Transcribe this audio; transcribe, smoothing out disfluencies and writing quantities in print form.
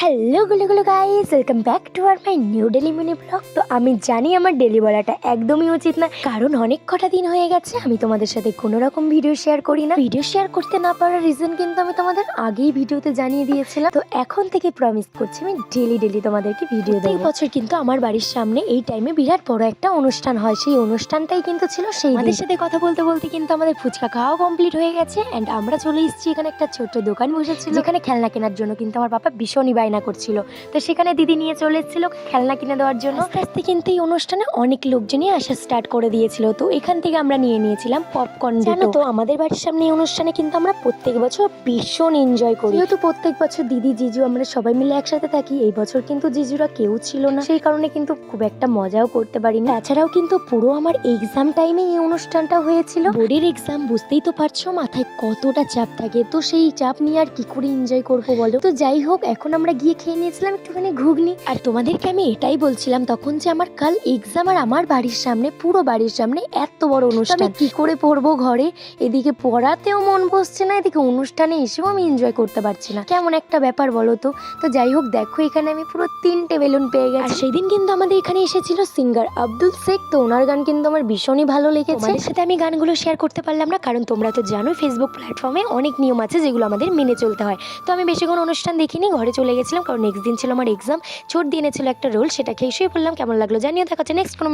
Hello গুলো guys, welcome back to আর my new daily mini blog. তো আমি জানি আমার ডেলি বলাটা একদমই উচিত না, কারণ অনেক কটা দিন হয়ে গেছে আমি তোমাদের সাথে কোনো রকম ভিডিও শেয়ার করি না। ভিডিও শেয়ার করতে না পারার রিজন কিন্তু আমি তোমাদের আগেই ভিডিওতে জানিয়ে দিয়েছিলাম। তো এখন থেকে প্রমিস করছি আমি ডেলি তোমাদেরকে ভিডিও দেব। এই বছর কিন্তু আমার বাড়ির সামনে এই টাইমে বিরাট বড় একটা অনুষ্ঠান হয়, সেই অনুষ্ঠানটাই কিন্তু ছিল সেই। আমাদের সাথে কথা বলতে বলতে কিন্তু আমাদের ফুচকা খাওয়াও কমপ্লিট হয়ে গেছে এন্ড আমরা চলে এসেছি। এখানে একটা ছোট্ট দোকান বসেছিল যেখানে খেলনা কেনার জন্য কিন্তু আমার বাবা ভীষণই বায়না করছিল। তো সেখানে দিদি নিয়ে চলে এসেছিল খেলনা কিনে দেওয়ার জন্য। আস্তে আস্তে কিন্তু এই অনুষ্ঠানে অনেক লোকজনই আসা স্টার্ট করে দিয়েছিল। তো এখান থেকে আমরা নিয়ে নিয়েছিলাম পপকর্ন। জানো তো আমাদের বাড়ির সামনে এই অনুষ্ঠানে কিন্তু আমরা প্রত্যেক বছর ভীষণ এনজয় করি, যেহেতু প্রত্যেক বছর দিদি জিজু আমরা সবাই মিলে একসাথে থাকি। এই বছর কিন্তু জিজুরা কেউ ছিল না, সেই কারণে কিন্তু খুব একটা মজাও করতে পারিনি। তাছাড়াও কিন্তু পুরো আমার এক্সাম টাইমে এই অনুষ্ঠানটা হয়েছিল। বোর্ডের এক্সাম, বুঝতেই তো পারছো মাথায় কতটা চাপ থাকে। তো সেই চাপ নিয়ে আর কি করে এনজয় করবো বলো। তো যাই হোক, এখন আমরা গিয়ে খেয়ে নিয়েছিলাম একটুখানি ঘুগনি। আর তোমাদেরকে আমি এটাই বলছিলাম তখন যে আমার কাল এক্সাম, আর আমার বাড়ির সামনে, পুরো বাড়ির সামনে এত বড় অনুষ্ঠান, কি করে পড়বো ঘরে। এদিকে পড়াতেও মন বসছে না, এদিকে অনুষ্ঠানে এসেও আমি এনজয় করতে পারছি না। কেমন একটা ব্যাপার বলো তো। তো যাই হোক, দেখো এখানে আমি পুরো 3টে বেলুন পেয়ে গেছি। আর সেই দিন কিন্তু আমাদের এখানে এসেছিল সিঙ্গার আব্দুল শেখ। তো ওনার গান কিন্তু আমার ভীষণই ভালো লেগেছে। তোমাদের সাথে আমি গানগুলো শেয়ার করতে পারলাম না, কারণ তোমরা তো জানো ফেসবুক প্ল্যাটফর্মে অনেক নিয়ম আছে যেগুলো আমাদের মেনে চলতে হয়। তো আমি বেশিক্ষণ অনুষ্ঠান দেখিনি, ঘরে চলে গেছিলাম, কারণ নেক্সট দিন ছিল আমার এক্সাম। ছোট দিনে ছিল একটা রোল, সেটা খেয়ে শুয়ে পড়লাম। কেমন লাগলো জানিও, দেখা হচ্ছে নেক্সট কোনো